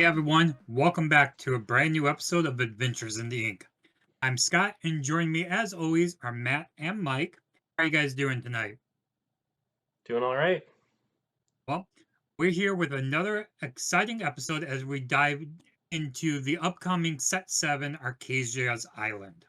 Hey everyone, welcome back to a brand new episode of Adventures in the Ink. I'm Scott, and joining me as always are Matt and Mike. How are you guys doing tonight? Doing all right. Well, we're here with another exciting episode as we dive into the upcoming Set 7 Arcasia's Island.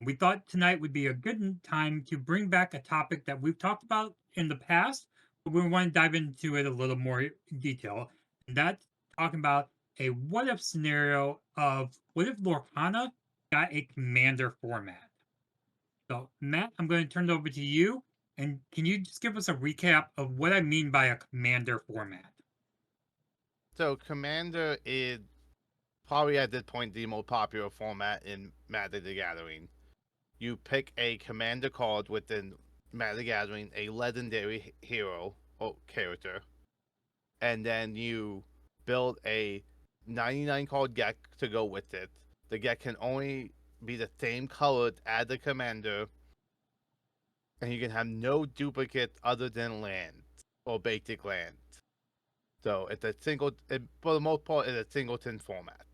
We thought tonight would be a good time to bring back a topic that we've talked about in the past, but we want to dive into it a little more detail. And that's talking about a what if scenario of what if Lorcana got a commander format. So, Matt, I'm going to turn it over to you. And can you just give us a recap of what I mean by a commander format? So Commander is probably at this point the most popular format in Magic the Gathering. You pick a commander card within Magic the Gathering, a legendary hero or character, and then you build a 99 card deck to go with it. The deck can only be the same colored as the commander, and you can have no duplicates other than land or basic land. So it's for the most part, it's a singleton format.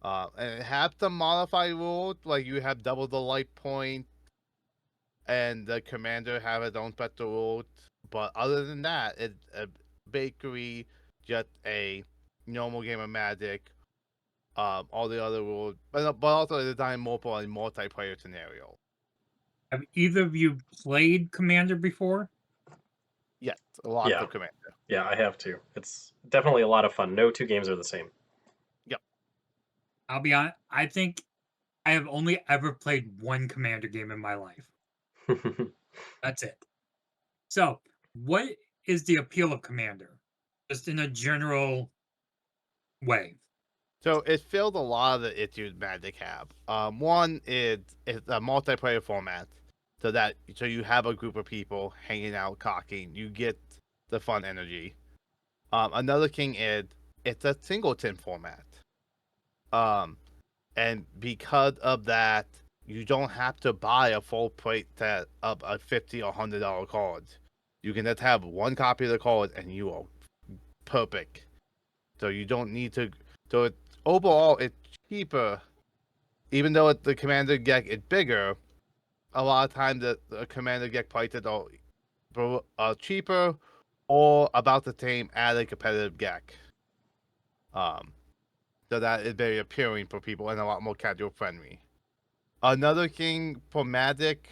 And it has some modified rules, like you have double the life point, and the commander have its own special rules. But other than that, it's a bakery, just a normal game of Magic. All the other rules, but also it's designed more for a multiplayer scenario. Have either of you played Commander before? Yes, a lot Yeah. of commander. Yeah, I have to. It's definitely a lot of fun. No two games are the same. Yep. I'll be honest, I think I have only ever played one Commander game in my life. That's it. So, what is the appeal of Commander? Just in a general way. So it filled a lot of the issues Magic have. One is it's a multiplayer format, so you have a group of people hanging out, cocking. You get the fun energy. Another thing is it's a singleton format. Um, and because of that, you don't have to buy a full plate set of a $50 or $100 cards. You can just have one copy of the card and you are perfect. So you don't need to. So overall, it's cheaper. Even though the commander deck is bigger, a lot of times the commander deck prices are cheaper or about the same as a competitive deck. So that is very appealing for people and a lot more casual friendly. Another thing for Magic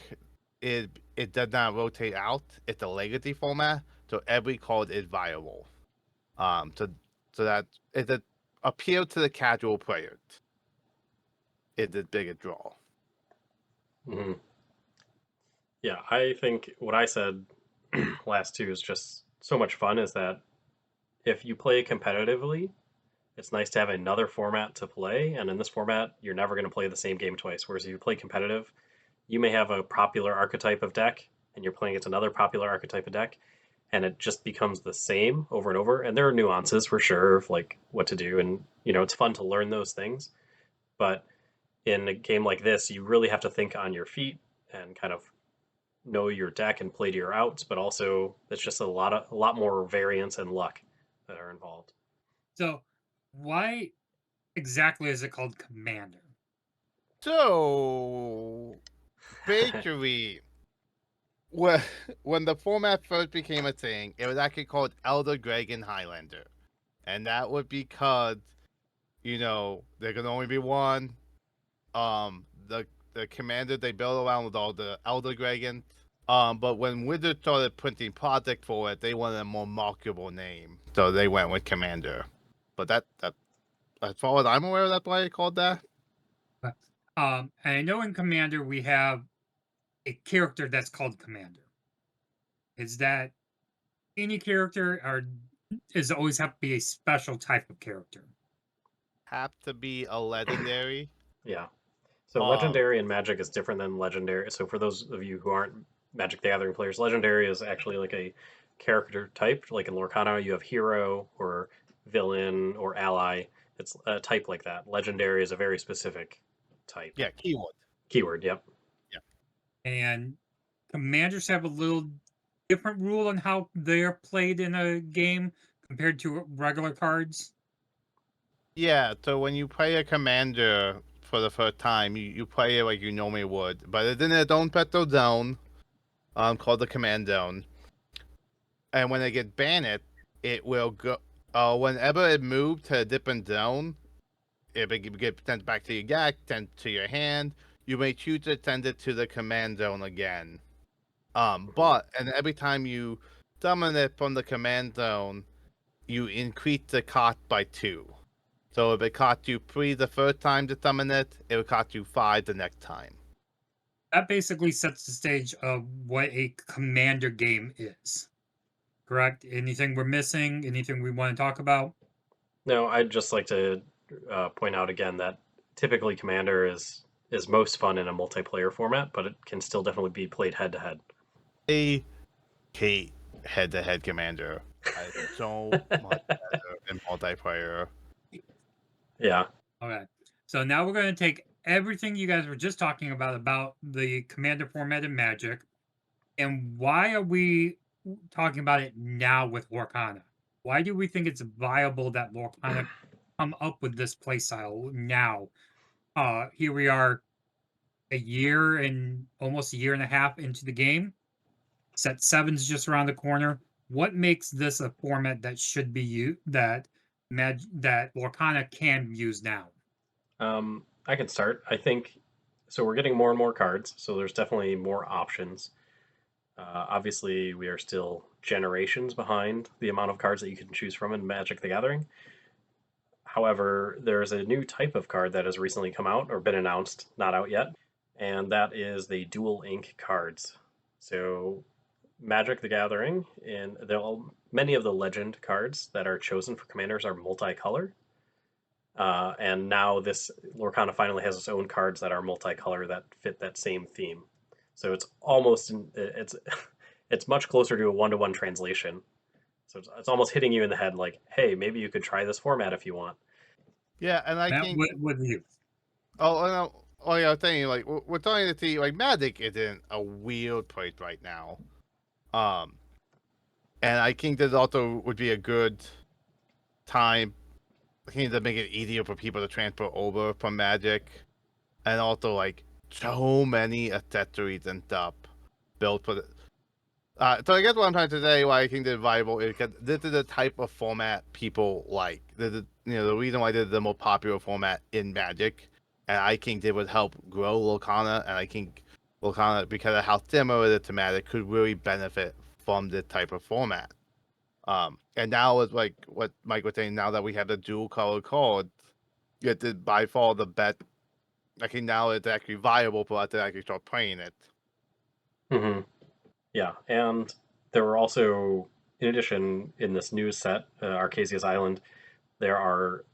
is it does not rotate out. It's a legacy format, so every card is viable. So that it's a appeal to the casual players. Is the biggest draw. hmm Yeah, I think what I said last two is just so much fun is that if you play competitively, it's nice to have another format to play. And in this format, you're never going to play the same game twice. Whereas if you play competitive, you may have a popular archetype of deck and you're playing against another popular archetype of deck, and it just becomes the same over and over. And there are nuances for sure of like what to do. And, it's fun to learn those things. But in a game like this, you really have to think on your feet and kind of know your deck and play to your outs, but also it's just a lot more variance and luck that are involved. So, why exactly is it called Commander? So basically, when when the format first became a thing, it was actually called Elder Dragon Highlander, and that was because there can only be one. The commander they built around with all the Elder Dragons. But when Wizards started printing product for it, they wanted a more marketable name, so they went with Commander. But that as far as I'm aware, that's why they called that. Uh, and I know in Commander we have a character that's called Commander. Is that any character, or does it always have to be a special type of character? Have to be a legendary. Yeah. So Um, legendary and magic is different than legendary. So for those of you who aren't Magic the Gathering players, legendary is actually like a character type. Like in Lorcana, you have hero or villain or ally. It's a type like that. Legendary is a very specific type. yeah, keyword. Keyword, yep. Yeah. And Commanders have a little different rule on how they're played in a game compared to regular cards. Yeah, so when you play a commander for the first time, you play it like you normally would, but it's in its own special zone, called the command zone. And when they get banned, it will go. Whenever it moves to a different zone, it will get sent back to your deck, sent to your hand. You may choose to send it to the command zone again. And every time you summon it from the command zone, you increase the cost by 2. So if it cost you 3 the first time to summon it, it will cost you 5 the next time. That basically sets the stage of what a commander game is. Correct? Anything we're missing? Anything we want to talk about? No, I'd just like to point out again that typically Commander is most fun in a multiplayer format, but it can still definitely be played head to head. I hate head-to-head commander. It's so much better in multiplayer. Yeah. Okay. So now we're going to take everything you guys were just talking about the commander format in Magic, and why are we talking about it now with Lorcana? Why do we think it's viable that Lorcana come up with this playstyle now? Here we are a year and almost a year and a half into the game. Set 7's just around the corner. What makes this a format that should be used that Lorcana can use now? I can start. I think so. We're getting more and more cards, so there's definitely more options. Obviously, we are still generations behind the amount of cards that you can choose from in Magic the Gathering. However, there's a new type of card that has recently come out or been announced, not out yet, and that is the dual ink cards. So, Magic the Gathering, and many of the legend cards that are chosen for commanders are multicolor. And now this Lorcana finally has its own cards that are multicolor that fit that same theme. So it's almost it's it's much closer to a one-to-one translation. So it's almost hitting you in the head like, hey, maybe you could try this format if you want. Yeah, and I Matt, think. what you? Oh, no. Oh, yeah, I was saying, like, we're starting to see, like, Magic is in a weird place right now. And I think this also would be a good time, I think, to make it easier for people to transfer over from Magic. And also, like, so many accessories and stuff built for the. So I guess what I'm trying to say, why I think this is viable, is because this is the type of format people like. This is, the reason why this is the most popular format in Magic, and I think it would help grow Lorcana, and I think Lorcana, because of how similar it is to Magic, could really benefit from this type of format. And now it's like what Mike was saying. Now that we have the dual color cards, it is by far the best. I think now it's actually viable for us to actually start playing it. Hmm. Yeah, and there were also, in addition, in this new set, Arcasia's Island, there are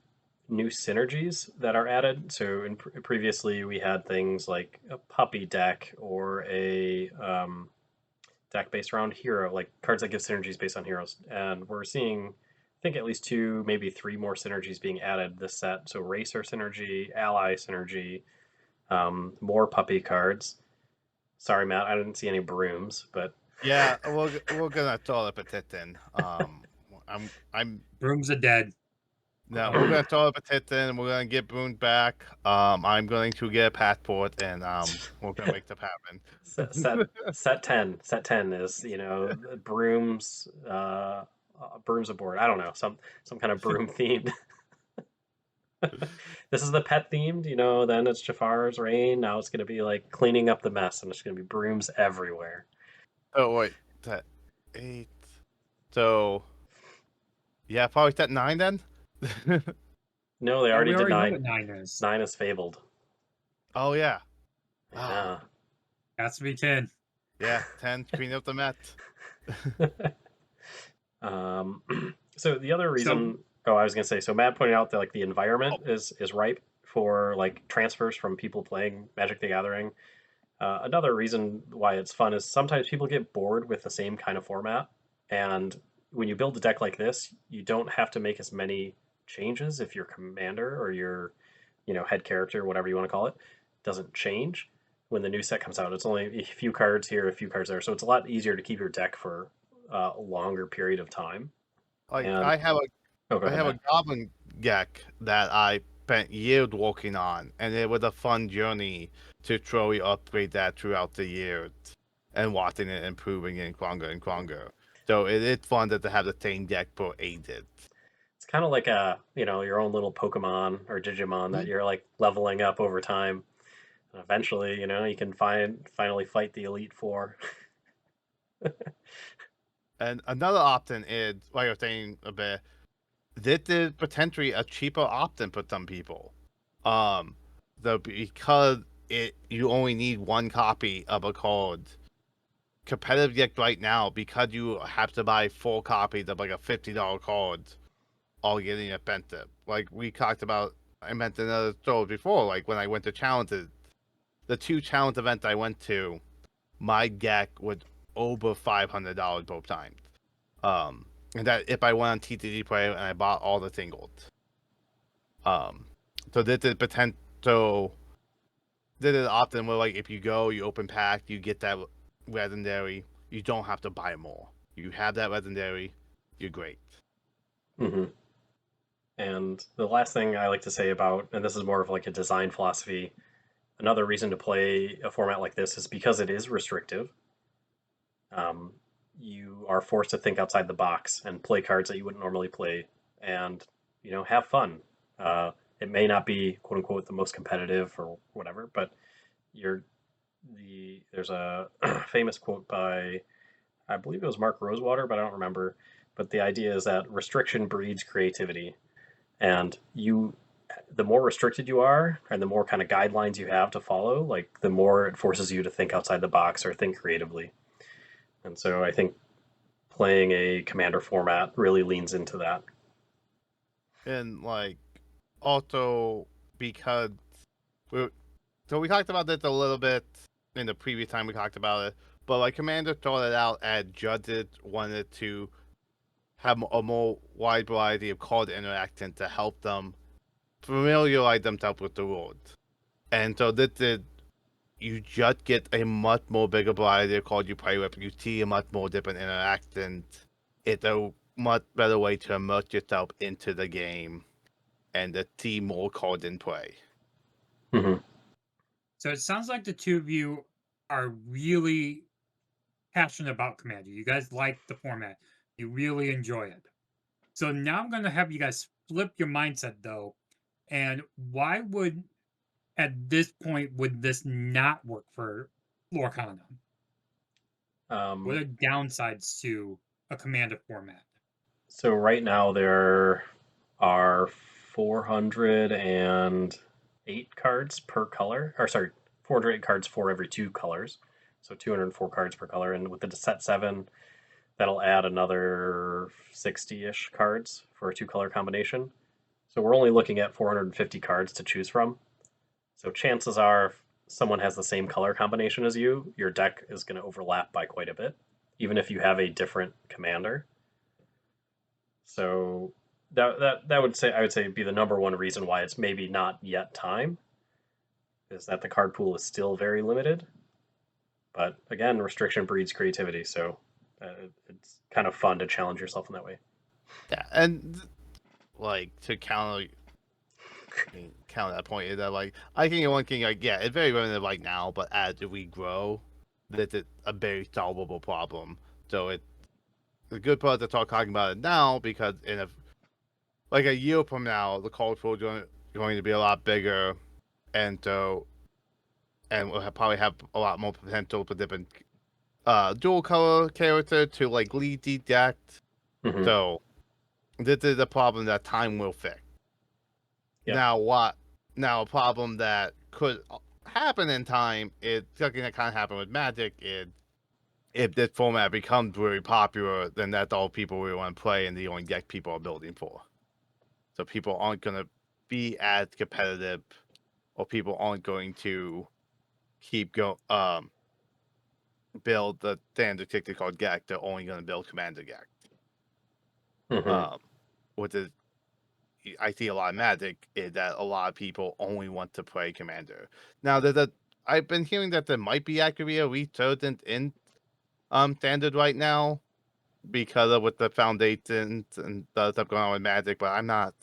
new synergies that are added. So previously we had things like a puppy deck or a deck based around hero, like cards that give synergies based on heroes. And we're seeing, I think, at least 2, maybe 3 more synergies being added this set. So racer synergy, ally synergy, more puppy cards. Sorry, Matt, I didn't see any brooms, but Yeah, we're gonna throw a petition. I'm Brooms are dead. no, we're gonna throw a petition. We're gonna get Boone back. I'm going to get a passport, and we're gonna make stuff happen. set 10 is brooms brooms aboard. I don't know, some kind of broom themed. This is the pet themed, then it's Jafar's reign. Now it's going to be like cleaning up the mess, and it's going to be brooms everywhere. Oh wait, that 8. So yeah, probably set 9 then. No, they Oh, already we did already know 9. what 9 is. 9 is fabled. Oh yeah, Yeah. Has to be 10. yeah, 10 clean up the Met. um so the other So, reason, oh, I was going to say, so Matt pointed out that like the environment is ripe for like transfers from people playing Magic the Gathering. Another reason why it's fun is sometimes people get bored with the same kind of format, and when you build a deck like this, you don't have to make as many changes if your commander or your head character, whatever you want to call it, doesn't change when the new set comes out. It's only a few cards here, a few cards there, so it's a lot easier to keep your deck for a longer period of time. Like And I have a Oh, go I ahead, have a Matt. goblin deck that I spent years working on, and it was a fun journey to truly upgrade that throughout the years and watching it improving and stronger and stronger. So it is fun to have the same deck for ages. It's kind of like a, your own little Pokemon or Digimon that Mhm. you're like leveling up over time. And eventually, you can finally fight the Elite Four. And another option is, like I was saying a bit, this is potentially a cheaper option for some people. Because you only need one copy of a card. Competitive deck right now, because you have to buy 4 copies of like a $50 card, all getting expensive. Like we talked about, I mentioned another story before. Like when I went to challenges, the 2 challenge events I went to, my deck was over $500 both times. And that if I went on TTG Player and I bought all the singles. Um, so this is potential. This is often where like if you go, you open pack, you get that legendary. You don't have to buy more. You have that legendary. You're great. hmm And the last thing I like to say about, and this is more of like a design philosophy, another reason to play a format like this is because it is restrictive. Um, you are forced to think outside the box and play cards that you wouldn't normally play, and have fun. It may not be quote unquote the most competitive or whatever, but you're there's a famous quote by, I believe it was Mark Rosewater, but I don't remember. But the idea is that restriction breeds creativity, and the more restricted you are, and the more kind of guidelines you have to follow, like the more it forces you to think outside the box or think creatively. And so I think playing a commander format really leans into that. And like also because we so we talked about this a little bit in the previous time we talked about it, but like Commander started out as judges wanted to have a more wide variety of card interaction to help them familiarize themselves with the rules. And so this is you just get a much more bigger variety of cards you play with. You see a much more different interactions. It's a much better way to immerse yourself into the game and to see more cards in play. hmm So it sounds like the two of you are really passionate about Commander. You guys like the format. You really enjoy it. So now I'm going to have you guys flip your mindset though. And why would at this point would this not work for Lorcana? What Um, are downsides to a Commander format? so right now there are 408 cards per color, or sorry, 408 cards for every 2 colors. So 204 cards per color, and with the set 7, that'll add another 60-ish cards for a 2 color combination. So we're only looking at 450 cards to choose from. So chances are, if someone has the same color combination as you, your deck is going to overlap by quite a bit, even if you have a different commander. So that would say, I would say, be the number one reason why it's maybe not yet time, is that the card pool is still very limited. But again, restriction breeds creativity, so it's kind of fun to challenge yourself in that way. Yeah, and like to counter that point is that like I think one thing like yeah, it's very limited right now, but as we grow, that is a very solvable problem. So it's a good part to start talking about it now because in a year from now, the culture is going to be a lot bigger, and so and we'll probably have a lot more potential for different dual color character to like lead the deck. hmm So this is a problem that time will fix. Yeah. Now what? Now a problem that could happen in time is something that kind of happened with Magic. Is if this format becomes very popular, then that's all people really want to play, and the only deck people are building for. So people aren't going to be as competitive, or people aren't going to keep build the standard ticket called deck. They're only going to build commander deck. hmm Um, which is I see a lot of Magic is that a lot of people only want to play commander. Now I've been hearing that there might be actually a resurgence in standard right now. because of with the foundations and the stuff going on with Magic, but I'm not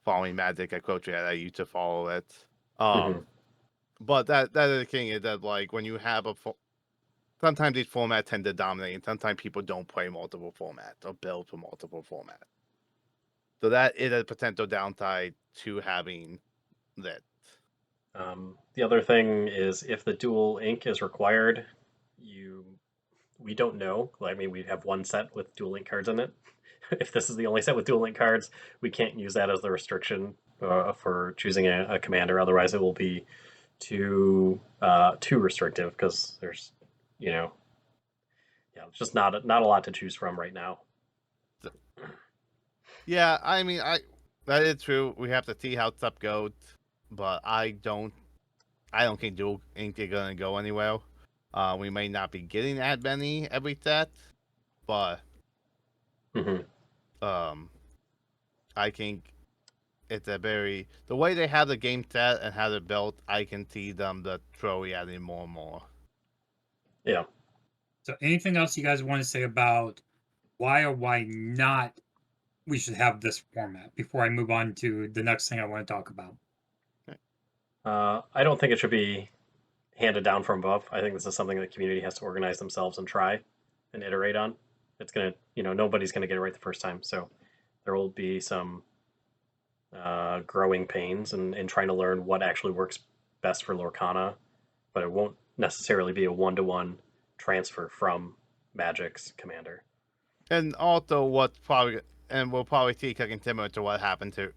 following Magic as closely as I used to follow it. Mhm. But that is the thing is that like when you have sometimes these formats tend to dominate, and sometimes people don't play multiple formats or build for multiple formats. So that is a potential downside to having that. The other thing is if the dual ink is required, we don't know. I mean, we have one set with dual link cards in it. If this is the only set with dual link cards, we can't use that as the restriction for choosing a commander. Otherwise, it will be too restrictive because there's, you know, yeah, it's just not a lot to choose from right now. Yeah, I mean, that is true. We have to see how stuff goes, but I don't think dual ink is gonna go anywhere. We may not be getting that many every set, but Hmm. I think it's a very the way they have the game set and how they're built. I can see them the Troy adding more and more. Yeah. So, anything else you guys want to say about why or why not we should have this format before I move on to the next thing I want to talk about? I don't think it should be handed down from above. I think this is something the community has to organize themselves and try and iterate on. It's gonna, nobody's gonna get it right the first time. So there will be some growing pains and trying to learn what actually works best for Lorcana, but it won't necessarily be a one-to-one transfer from Magic's commander. And also, what's probably and we'll probably see something similar to what happened to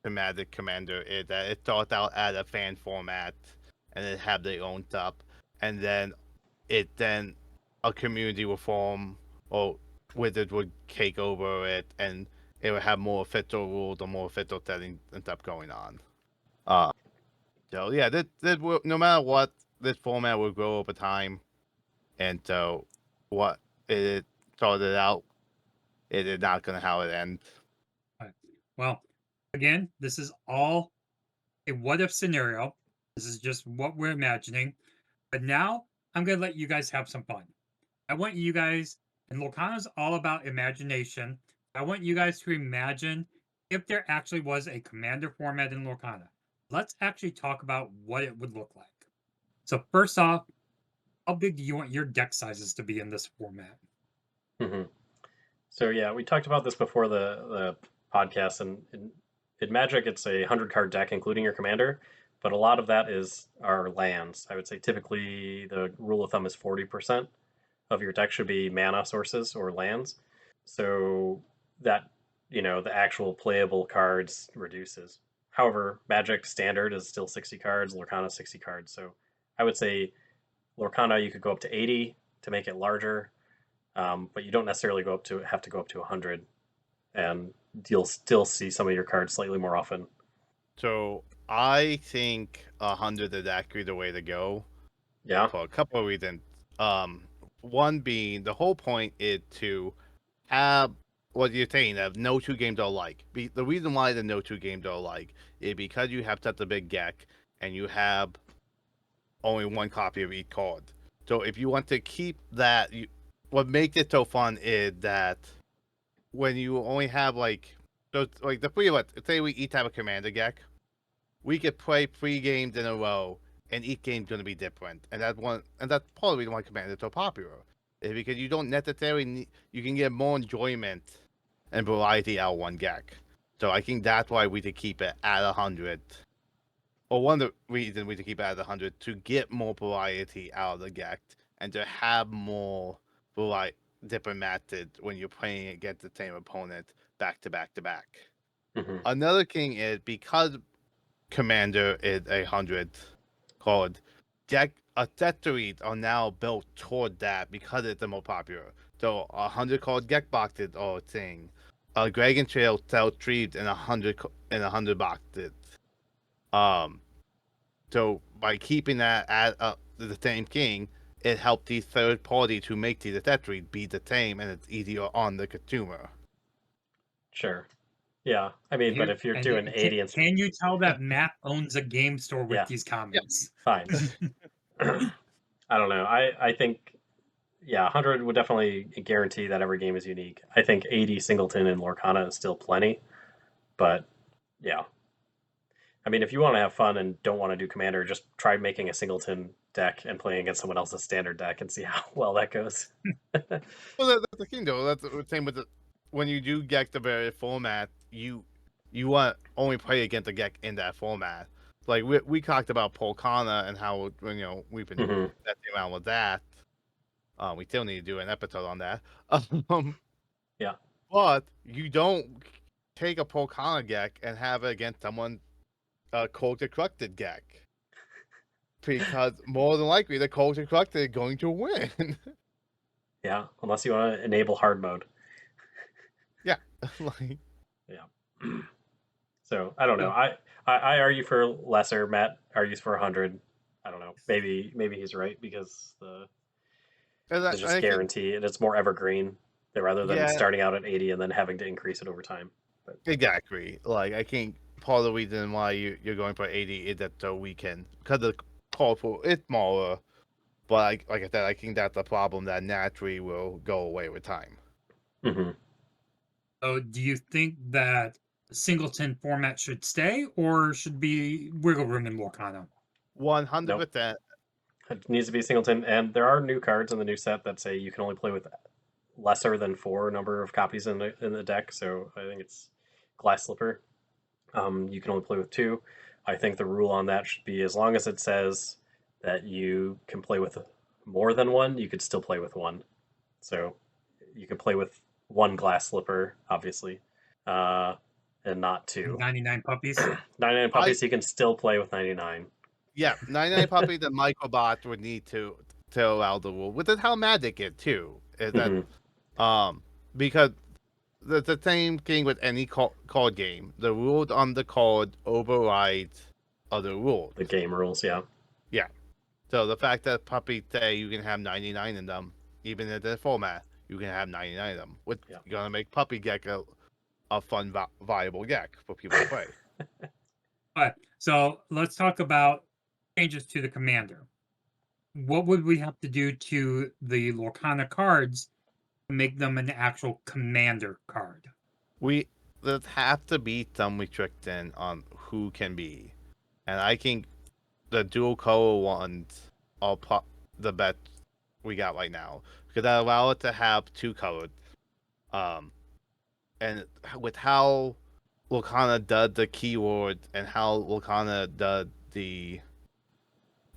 Magic Commander is that it starts out as a fan format, and it have their own stuff, and then a community will form or Wizards would take over it, and it would have more official rules or more official settings and stuff going on. So yeah, this will, no matter what, this format will grow over time, and so what it started out, it is not going to how it ends. All right. Well, again, this is all a what if scenario. This is just what we're imagining. But now I'm going to let you guys have some fun. I want you guys, and Lorcana's all about imagination. I want you guys to imagine if there actually was a commander format in Lorcana. Let's actually talk about what it would look like. So, first off, how big do you want your deck sizes to be in this format? Mm-hmm. So yeah, we talked about this before the podcast, and in Magic, it's a 100 card deck, including your commander. But a lot of that is our lands. I would say typically the rule of thumb is 40% of your deck should be mana sources or lands. So that the actual playable cards reduces. However, Magic standard is still 60 cards, Lorcana 60 cards. So I would say Lorcana you could go up to 80 to make it larger, but you don't necessarily have to go up to 100, and you'll still see some of your cards slightly more often. So I think 100 is actually the way to go Yeah. for a couple of reasons. One being the whole point is to have what you're saying of no two games are alike. The reason why the no two games are alike is because you have such a big deck and you have only one copy of each card. So if you want to keep that, what makes it so fun is that when you only have so like the three of us, say we each have a commander deck, we could play 3 games in a row, and each game's going to be different. And that's part of the reason why Commander is so popular, is because you don't necessarily you can get more enjoyment and variety out of one deck. So I think that's why we should keep it at 100. Or one of the reasons we should keep it at 100 to get more variety out of the deck and to have more variety, different matches when you're playing against the same opponent back to back to back. Mm-hmm. Another thing is because Commander is 100 card, deck accessories are now built toward that because it's the more popular. So 100 card deck boxes are a thing. Dragon Trail sells trees in 100 boxes. So by keeping that at the same king, it helps these third parties who make these accessories be the same, and it's easier on the consumer. Sure. Yeah. I mean, but if you're And doing 80 and can you tell that Matt owns a game store with yeah, these comments? fine. I don't know. I think Yeah, 100 would definitely guarantee that every game is unique. I think 80 Singleton and Lorcana is still plenty, but yeah. I mean, if you want to have fun and don't want to do Commander, just try making a Singleton deck and playing against someone else's standard deck and see how well that goes. Well, that's the thing though. That's the same with when you do get the very format, you want only play against the deck in that format. Like we talked about Polkana and how we've been Hmm. messing around with that. We still need to do an episode on that. Um, Yeah. but you don't take a Polkana deck and have it against someone cold constructed deck because more than likely the cold constructed is going to win. Yeah, unless you want to enable hard mode. Yeah, like Yeah. So I don't know. So, I argue for lesser. Matt argues for 100. I don't know. Maybe he's right because and there's just I think guarantee and it's more evergreen rather than yeah, starting out at 80 and then having to increase it over time. But exactly. Like I think part of the reason why you're going for 80 is that so we can because the call for it's smaller. But like I said, I think that's a problem that naturally will go away with time. hmm so do you think that the singleton format should stay or should be wiggle room in Lorcana? 100%. it needs to be singleton. And there are new cards in the new set that say you can only play with lesser than 4 number of copies in the deck. So I think it's Glass Slipper. You can only play with 2. I think the rule on that should be as long as it says that you can play with more than one, you could still play with one. So you can play with 1 Glass Slipper, obviously, uh, and not 2. 99 puppies? 99 I puppies, you can still play with 99. Yeah, 99 puppies and microbot would need to allow the rule. Which is how Magic is too. Is that Hmm. um because the same thing with any card game. The rules on the card overrides other rules. The game rules, yeah. Yeah. So the fact that puppies say you can have 99 in them, even in the format, you can have 99 of them, which Yeah. is gonna make puppy deck a fun, viable deck for people to play. All right, so let's talk about changes to the commander. What would we have to do to the Lorcana cards to make them an actual commander card? We There have to be some restriction on who can be, and I think the dual color ones are the best we got right now because that allow it to have 2 colors. Um, and with how Lorcana does the keywords and how Lorcana does the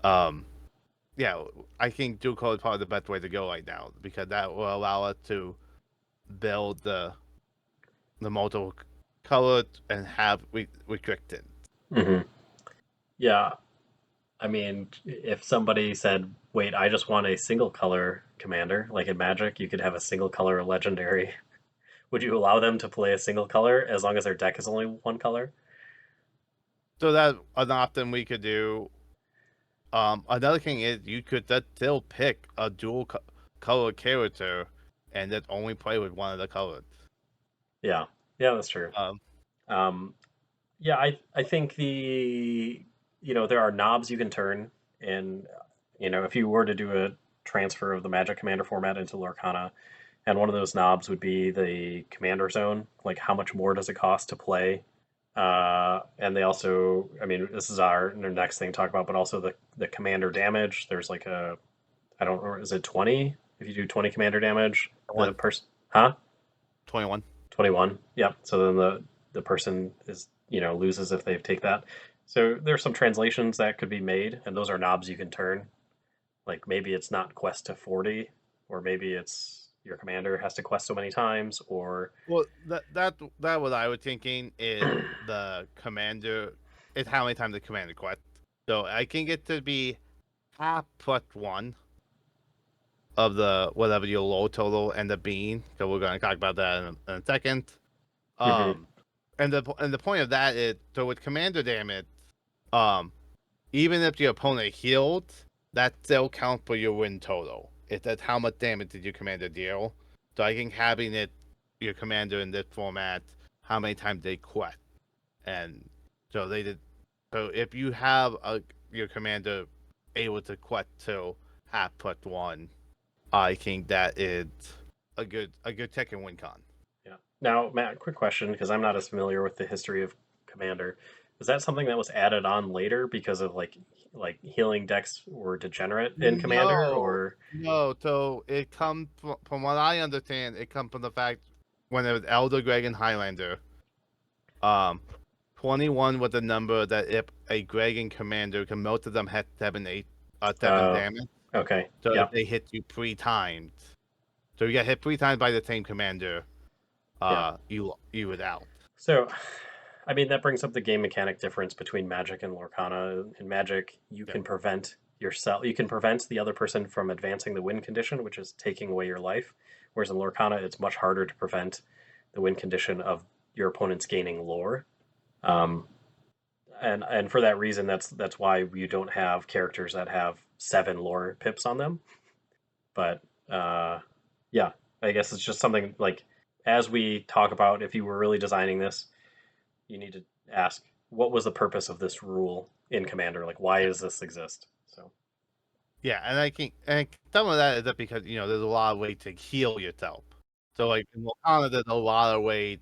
um, yeah, I think dual color is probably the best way to go right now because that will allow us to build the multiple colors and have restricted. Hmm. Yeah. I mean, if somebody said, wait, I just want a single color commander, like in Magic, you could have a single color legendary. Would you allow them to play a single color as long as their deck is only 1 color? So that an option we could do. Another thing is you could still pick a dual color character and then only play with one of the colors. Yeah. Yeah, that's true. Um, Um, yeah, I think there are knobs you can turn, and if you were to do a transfer of the Magic Commander format into Lorcana, and one of those knobs would be the Commander Zone, like how much more does it cost to play? And they also, I mean, this is our next thing to talk about, but also the Commander damage. There's like I don't know, is it 20? If you do 20 Commander damage, the 21. person, huh? 21. 21. Yep. So then the person is loses if they take that. So there's some translations that could be made, and those are knobs you can turn. Like maybe it's not quest to 40, or maybe it's your commander has to quest so many times, or Well, that what I was thinking is the commander is how many times the commander quest. So I can get to be half plus 1 of the whatever your low total end up being. So we're gonna talk about that in a second. Mhm. And the point of that is so with commander damage, um, even if your opponent healed, that still counts for your win total. That's how much damage did your commander deal. So I think having your commander in this format, how many times they quest, and so they did. So if you have your commander able to quest to half plus 1, I think that is a good Tekken win con. Yeah. Now, Matt, quick question, because I'm not as familiar with the history of Commander. Is that something that was added on later because of like healing decks were degenerate in Commander, No, or no. So it comes from what I understand. It comes from the fact when it was Elder Greg and Highlander. 21 was the number that if a Greg and Commander, because most of them had 7 damage. okay, So yeah. if they hit you 3 times, so you get hit 3 times by the same commander, Yeah. you would out. So, I mean, that brings up the game mechanic difference between Magic and Lorcana. In Magic, you Yeah. can prevent you can prevent the other person from advancing the win condition, which is taking away your life. Whereas in Lorcana, it's much harder to prevent the win condition of your opponent's gaining lore. And for that reason, that's why you don't have characters that have 7 lore pips on them. But yeah, I guess it's just something like as we talk about, if you were really designing this, you need to ask what was the purpose of this rule in Commander? Like, why does this exist? So Yeah, and I think some of that is that because there's a lot of ways to heal yourself. So like in Lorcana, there's a lot of ways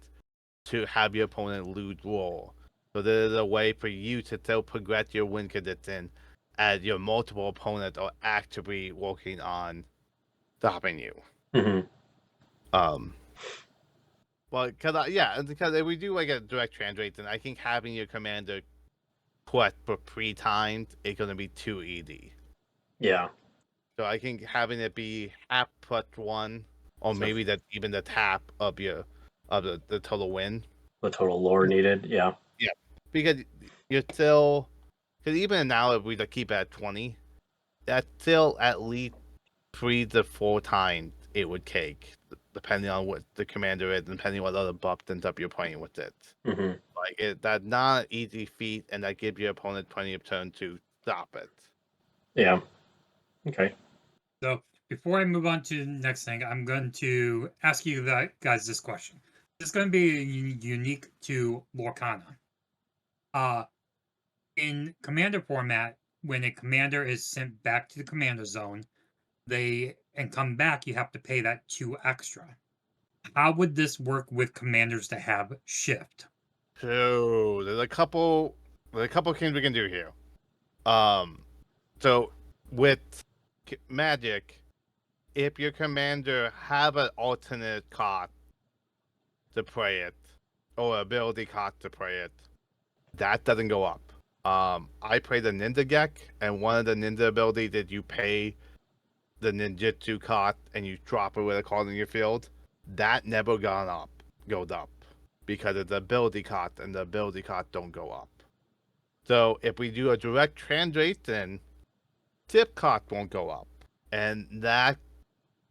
to have your opponent lose roll. So there's a way for you to still progress your win condition as your multiple opponents are actively working on stopping you. Mhm. Well, because if we do like a direct translate, then I think having your commander quest for 3 times is gonna be too easy. Yeah. So I think having it be half +1, or So maybe that even the tap of the total win. the total lore needed. Yeah. Yeah, because you're still because even now if we keep it at 20, that's still at least 3 to 4 times it would take, depending on what the commander is, and depending on what other buffs and stuff you're playing with it. Hmm. Like that's not an easy feat, and that gives your opponent plenty of turn to stop it. Yeah. Okay. So before I move on to the next thing, I'm going to ask you guys this question. This is going to be unique to Lorcana. In commander format, when a commander is sent back to the commander zone, and come back, you have to pay that 2 extra. How would this work with commanders that have shift? So there's a couple things we can do here. So with Magic, if your commander have an alternate cost to play it, or ability cost to play it, that doesn't go up. I play the Ninja deck, and one of the Ninja abilities that you pay the ninjutsu cost and you drop it with a card in your field, that never goes up because it's the ability cost, and the ability cost don't go up. So if we do a direct translation, tip cost won't go up, and that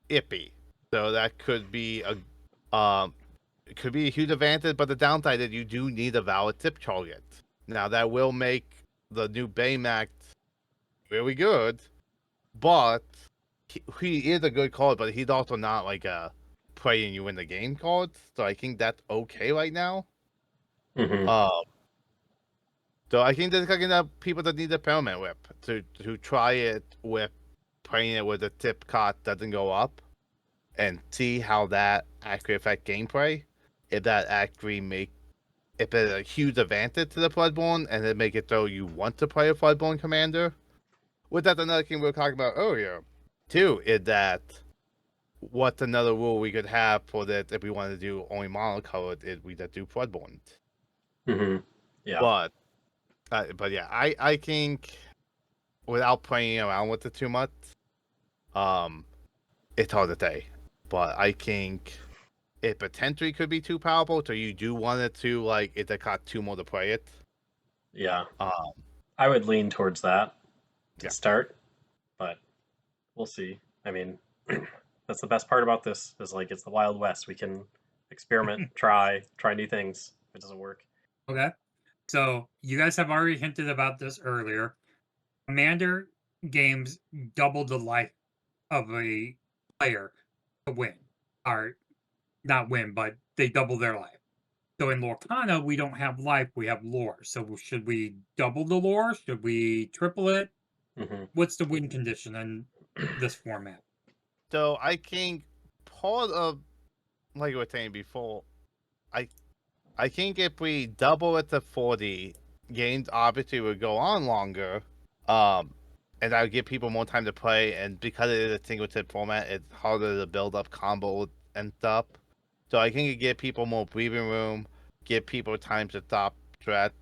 iffy. So that could be it could be a huge advantage, but the downside is you do need a valid tip target. Now that will make the new Baymax really good, but he is a good card, but he's also not like a playing you in the game card. So I think that's okay right now. Hmm. So I think there's gonna people that need the Permanent Whip to try it with playing it with the tip cost doesn't go up, and see how that actually affect gameplay. If that actually if it's a huge advantage to the Floodborn, and it make it so you want to play a Floodborn commander. With that, another thing we were talking about earlier, too, is that what's another rule we could have for that if we wanted to do only monocolored is we just do Floodborn. Hmm. Yeah. But yeah, I think without playing around with it too much, it's hard to say. But I think it potentially could be too powerful, so you do want it to it cost 2 more to play it. Yeah. Um, I would lean towards that to Yeah. start, but we'll see. I mean, that's the best part about this is like it's the Wild West. We can experiment, try new things. If it doesn't work. Okay. So you guys have already hinted about this earlier. Commander games double the life of a player to win. Or not win, but they double their life. So in Lorcana, we don't have life, we have lore. So should we double the lore? Should we triple it? Hmm. What's the win condition in this format? So I think part of, like you were saying before, I I think if we double it to 40, games obviously would go on longer. And that would give people more time to play. And because it is a single tip format, it's harder to build up combos and stuff. So I think it give people more breathing room, give people time to stop threat.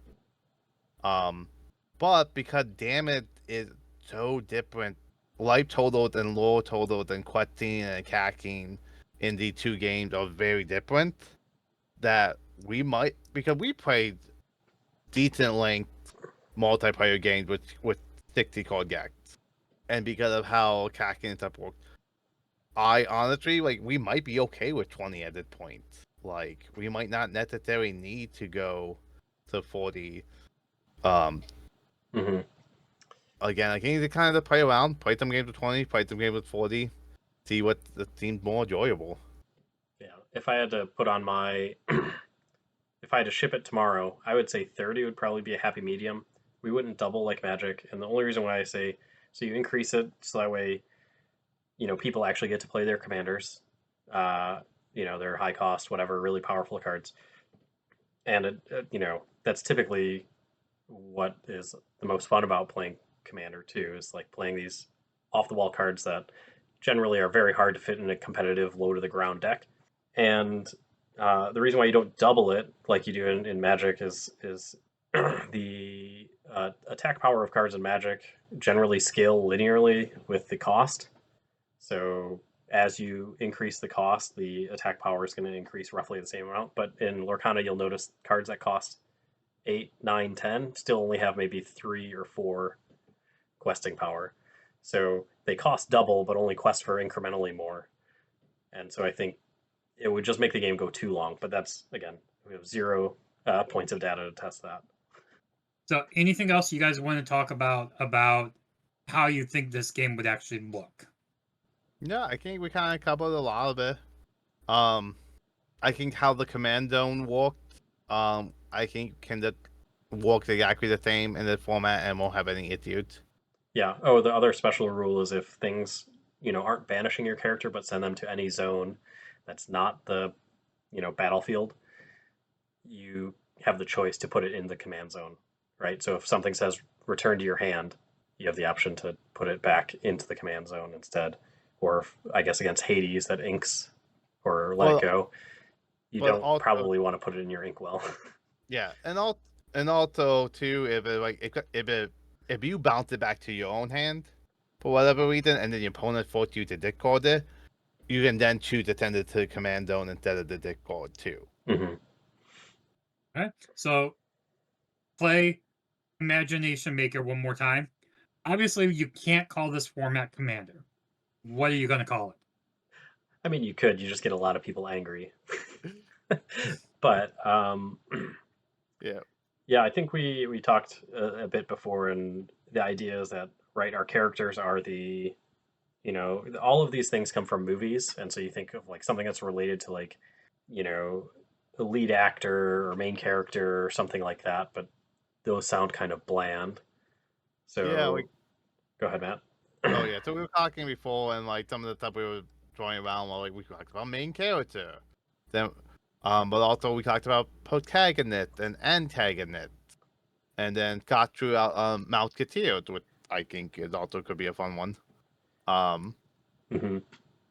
But because damage is so different, life totals and lore totals and questing and attacking in the two games are very different. That we might, because we played decent length multiplayer games with 60 card decks, and because of how attacking and stuff works, I honestly like we might be okay with 20 at this point. Like we might not necessarily need to go to 40. Um, Hmm. Again, I think to kind of play around, play some games with 20, play some games with 40, see what seems more enjoyable. Yeah. If I had to put on my, if I had to ship it tomorrow, I would say 30 would probably be a happy medium. We wouldn't double like Magic, and the only reason why I say so you increase it so that way, people actually get to play their commanders, uh, their high cost, whatever, really powerful cards, and that's typically what is the most fun about playing Commander too, is like playing these off the wall cards that generally are very hard to fit in a competitive low to the ground deck. And the reason why you don't double it like you do in Magic is the attack power of cards in Magic generally scale linearly with the cost. So as you increase the cost, the attack power is going to increase roughly the same amount. But in Lorcana, you'll notice cards that cost 8, 9, 10 still only have maybe 3 or 4 questing power. So they cost double, but only quest for incrementally more. And so I think it would just make the game go too long. But that's, again, we have 0 points of data to test that. So, anything else you guys want to talk about how you think this game would actually look? Yeah, I think we kind of covered a lot of it. I think how the command zone worked, I think can that work exactly the same in the format and won't have any issues. Yeah. Oh, the other special rule is if things, aren't banishing your character, but send them to any zone that's not the, battlefield, you have the choice to put it in the command zone, right? So if something says return to your hand, you have the option to put it back into the command zone instead. Or if, I guess against Hades that inks or let it Well, go, you but don't also, probably want to put it in your inkwell. yeah, and also too, if it like if you bounce it back to your own hand for whatever reason, and then your opponent forced you to discard it, you can then choose to send it to the command zone instead of the discard too. Mm-hmm. Okay, so play Imagination Maker one more time. Obviously, you can't call this format Commander. What are you going to call it? I mean, you could. You just get a lot of people angry. But Yeah. yeah, I think we talked a bit before, and the idea is that right, our characters are all of these things come from movies, and so you think of like something that's related to like you know the lead actor or main character or something like that, but those sound kind of bland. Yeah, So like go ahead, Matt. oh yeah, so we were talking before, and like some of the stuff we were throwing around, like we talked about main character, then, but also we talked about protagonist and antagonist, and then got through out Mouseketeers, which I think is also could be a fun one. Hmm.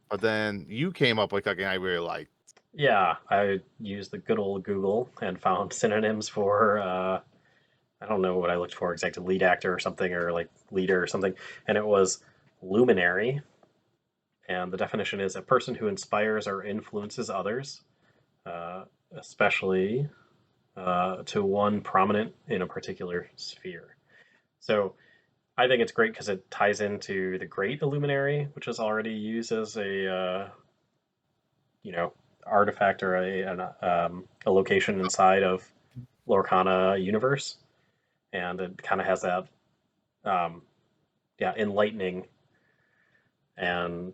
But then you came up with something I really liked. Yeah, I used the good old Google and found synonyms for I don't know what I looked for exactly, lead actor or something, or like leader or something, and it was luminary. And the definition is a person who inspires or influences others, uh, especially to one prominent in a particular sphere. So I think it's great because it ties into the Great Illuminary, which is already used as you know artifact or a location inside of Lorcana universe, and it kind of has that um, enlightening and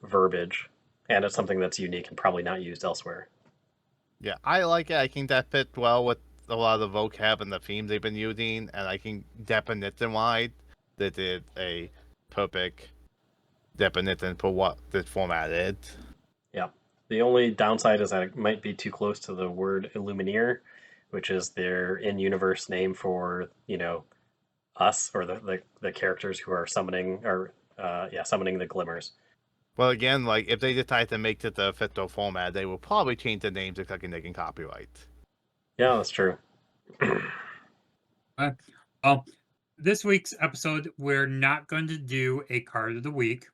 verbiage, and it's something that's unique and probably not used elsewhere. Yeah, I like it. I think that fits well with a lot of the vocab and the themes they've been using, and I think definition wise, they did a perfect definition for what this format is. Yeah. The only downside is that it might be too close to the word Illumineer, which is their in-universe name for, us, or the characters who are summoning, or summoning the glimmers. Well, again, like if they decide to make it the official format, they will probably change the names if they can copyright. Yeah, that's true. Well, this week's episode, we're not going to do a card of the week.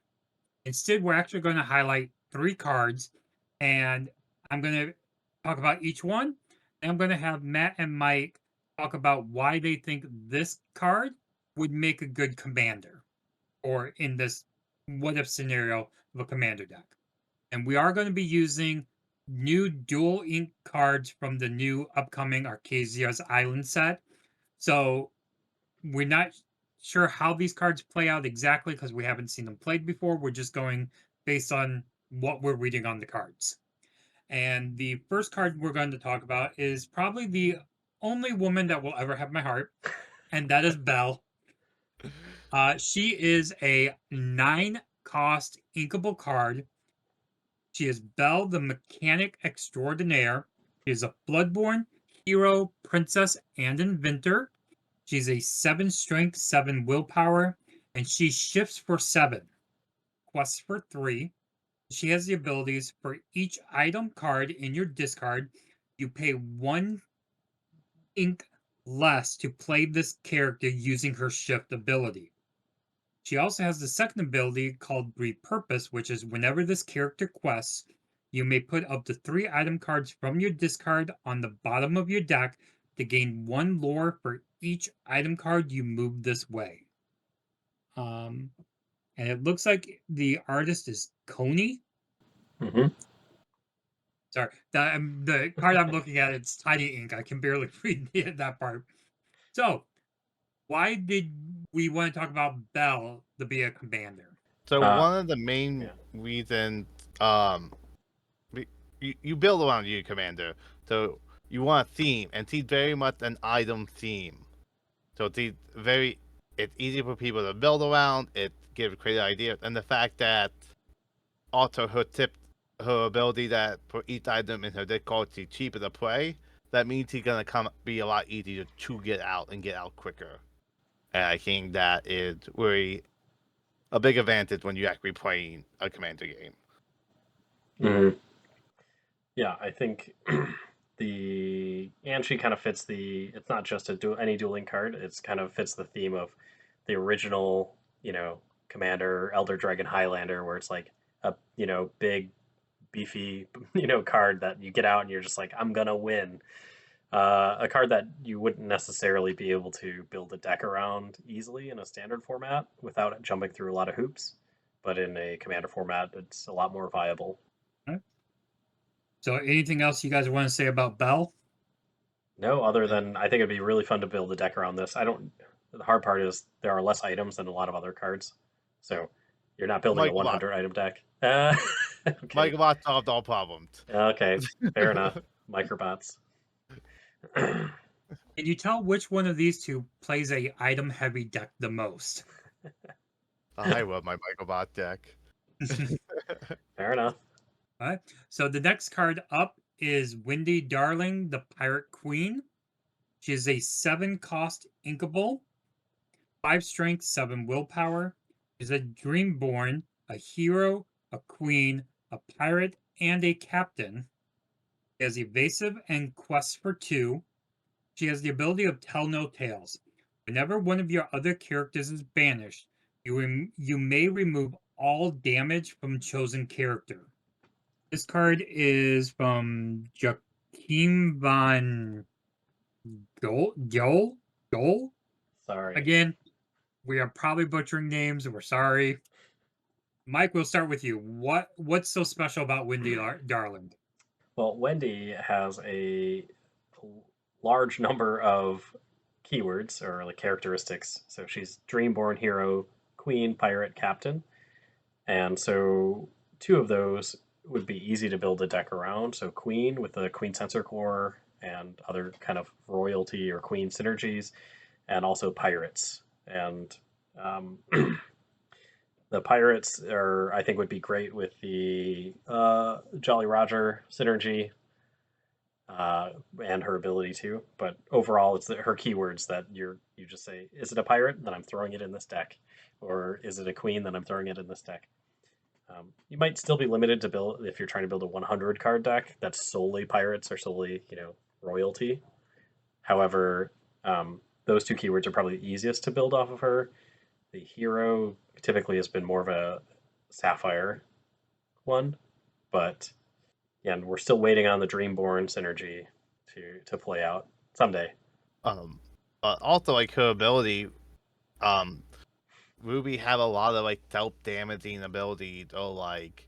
Instead, we're actually going to highlight 3 cards, and I'm going to talk about each one. And I'm going to have Matt and Mike talk about why they think this card would make a good commander, or in this what if scenario of a commander deck. And we are going to be using new dual ink cards from the new upcoming Arcasia's Island set. So we're not sure how these cards play out exactly because we haven't seen them played before. We're just going based on what we're reading on the cards. And the first card we're going to talk about is probably the only woman that will ever have my heart, and that is Belle. She is a 9-cost inkable card. She is Belle, the Mechanic Extraordinaire. She is a Bloodborne hero, princess, and inventor. She's a 7 strength, 7 willpower, and she shifts for 7, quests for 3. She has the abilities for each item card in your discard. You pay 1 ink less to play this character using her shift ability. She also has the second ability called Repurpose, which is whenever this character quests, you may put up to 3 item cards from your discard on the bottom of your deck to gain 1 lore for each item card you move this way. And it looks like the artist is Coney. Mm-hmm. Sorry, the card I'm looking at, it's tiny ink. I can barely read that part. So, why did we want to talk about Belle to be a commander? So Uh, one of the main yeah. reasons, you build around your commander, so you want a theme, and see very much an item theme. So it's easy for people to build around. It gives creative ideas, and the fact that also her ability that for each item in her deck card she's cheaper to play. That means he's gonna be a lot easier to get out and get out quicker. And I think that is really a big advantage when you're actually playing a commander game. Mm-hmm. Yeah, I think and she kind of fits it's not just any dueling card. It's kind of fits the theme of the original, Commander Elder Dragon Highlander, where it's like a big beefy card that you get out and you're just like, I'm gonna win. A card that you wouldn't necessarily be able to build a deck around easily in a standard format without jumping through a lot of hoops, but in a commander format, it's a lot more viable. Right. So, anything else you guys want to say about Belle? No, other than I think it'd be really fun to build a deck around this. The hard part is there are less items than a lot of other cards, so you're not building a Mike Watt. 100 item deck. Okay. Mike Watt solved all problems. Okay, fair enough. Microbots. Can you tell which one of these two plays a item heavy deck the most? I love my Microbot deck. Fair enough. All right. So the next card up is Windy Darling, the Pirate Queen. She is a 7-cost inkable, 5 strength, 7 willpower. She's a Dreamborn, a hero, a queen, a pirate, and a captain. She has evasive and quest for 2. She has the ability of Tell No Tales. Whenever one of your other characters is banished, you may remove all damage from chosen character. This card is from Joachim von Joel. Sorry. Again, we are probably butchering names, and we're sorry. Mike, we'll start with you. What's so special about Windy Darling? Well, Wendy has a large number of keywords or like characteristics. So she's Dreamborn, hero, queen, pirate, captain. And so 2 of those would be easy to build a deck around. So queen with the queen sensor core and other kind of royalty or queen synergies, and also pirates. And The pirates are, I think, would be great with the Jolly Roger synergy and her ability too. But overall, it's her keywords that you just say, is it a pirate? Then I'm throwing it in this deck, or is it a queen? Then I'm throwing it in this deck. You might still be limited to build if you're trying to build a 100 card deck that's solely pirates or solely royalty. However, those two keywords are probably the easiest to build off of her. The hero typically has been more of a sapphire one, but yeah, and we're still waiting on the Dreamborn synergy to play out someday. But also like her ability, Ruby had a lot of like self-damaging ability to like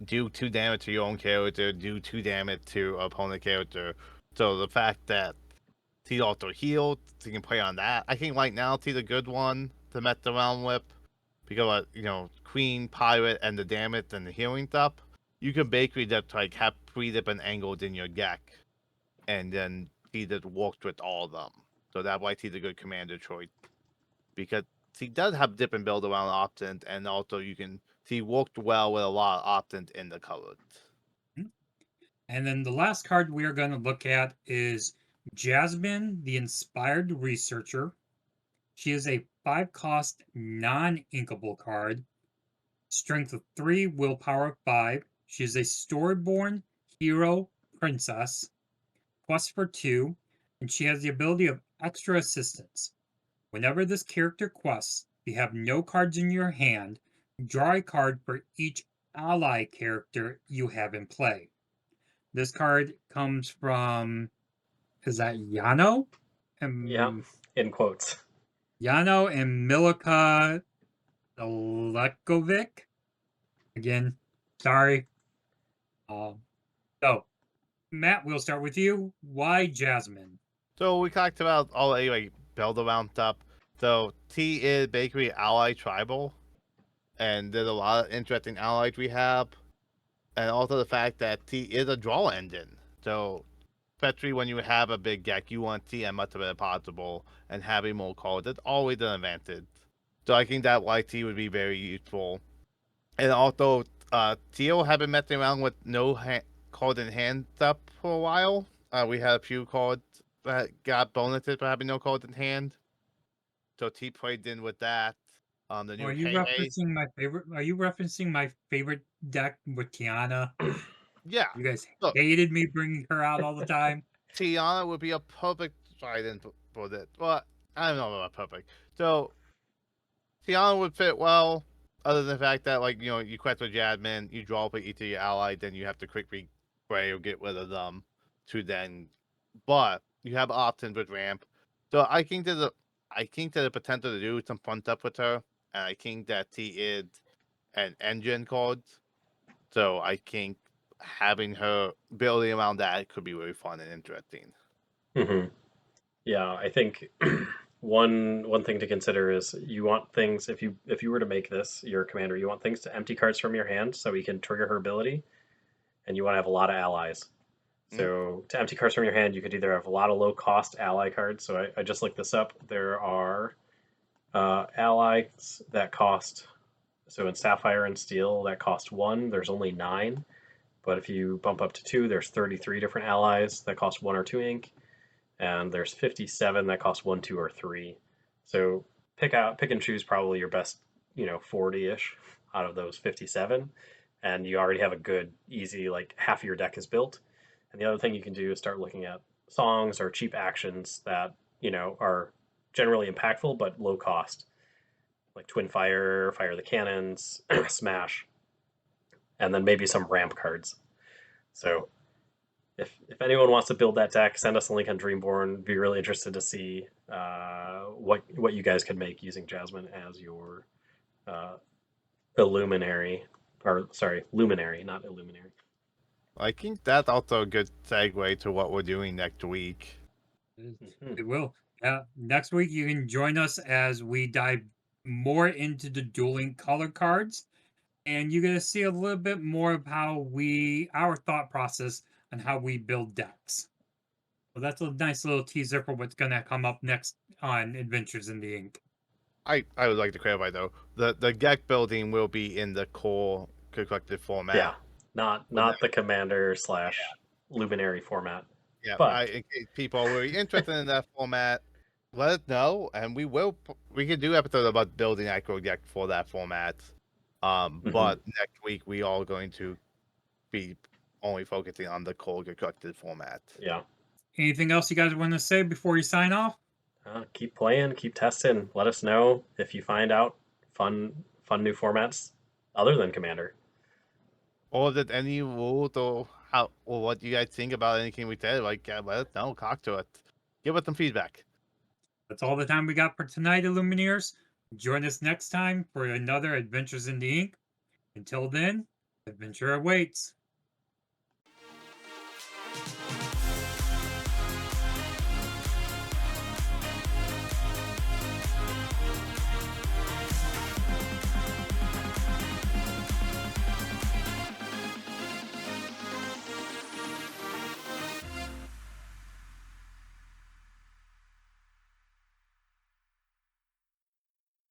do 2 damage to your own character, do 2 damage to opponent character. So the fact that she also healed, she can play on that. I think right now she's a good one to mess around with because Queen, Pirate, and the damage and the healing stuff. You can basically just like have 3 different angles in your deck, and then she just works with all of them. So that's why she's a good commander choice because she does have different build around options, and also she worked well with a lot of options in the colors. And then the last card we are going to look at is Jasmine, the Inspired Researcher. She is a 5-cost non-inkable card. Strength of 3, willpower of 5. She is a Storyborn Hero Princess. Quest for 2. And she has the ability of Extra Assistance. Whenever this character quests, you have no cards in your hand. Draw a card for each ally character you have in play. This card comes from, is that Yano? Yeah, in quotes. Yano and Milika Lekovic. Again, sorry. So, Matt, we'll start with you. Why Jasmine? So we talked about all the like build around stuff. So T is basically ally tribal, and there's a lot of interesting allies we have, and also the fact that T is a draw engine. So especially when you have a big deck, you want T as much of it as possible, and having more cards is always an advantage. So I think that why T would be very useful. And also, Teal have been messing around with no card in hand stuff for a while. We had a few cards that got bonuses for having no cards in hand. So T played in with that. The new Are you referencing my favorite? Are you referencing my favorite deck with Tiana? Yeah. You guys Look, hated me bringing her out all the time. Tiana would be a perfect trident for this. Well, I don't know about perfect. So Tiana would fit well, other than the fact that you quest with Jasmine, you draw for each of your allies, then you have to quickly spray or get rid of them to then. But you have options with ramp, so I think there's a potential to do some fun stuff with her, and I think that she is an engine card, so I think having her building around that could be really fun and interesting. Mm-hmm. Yeah, I think one thing to consider is you want things if you were to make this your commander, you want things to empty cards from your hand so we can trigger her ability, and you want to have a lot of allies. So to empty cards from your hand, you could either have a lot of low cost ally cards. So I just looked this up. There are allies that cost, so in Sapphire and Steel that cost 1. There's only 9, but if you bump up to 2, there's 33 different allies that cost 1 or 2 ink, and there's 57 that cost 1, 2, or 3. So pick and choose probably your best 40-ish out of those 57, and you already have a good easy like half of your deck is built. And the other thing you can do is start looking at songs or cheap actions that are generally impactful but low cost, like Twin Fire, Fire the Cannons, Smash, and then maybe some ramp cards. So if anyone wants to build that deck, send us a link on Dreamborn. Be really interested to see what you guys could make using Jasmine as your Illuminary, or sorry, Luminary, not Illuminary. I think that's also a good segue to what we're doing next week. It will. Next week, you can join us as we dive more into the dueling color cards, and you're going to see a little bit more of our thought process on how we build decks. So that's a nice little teaser for what's going to come up next on Adventures in the Ink. I would like to clarify though, the deck building will be in the core collected format. Yeah, not Well, not the commander slash luminary format. Yeah, But in case people are really interested in that format, let us know, and we can do episode about building aggro deck for that format. But next week we are going to be only focusing on the core collected format. yeah, Anything else you guys want to say before you sign off? keep playing, keep testing. Let us know if you find out fun new formats other than commander. Or that any rules or how or what you guys think about anything we said, like let us know, talk to us, give us some feedback. That's all the time we got for tonight, Illumineers. Join us next time for another Adventures in the Ink. Until then, adventure awaits.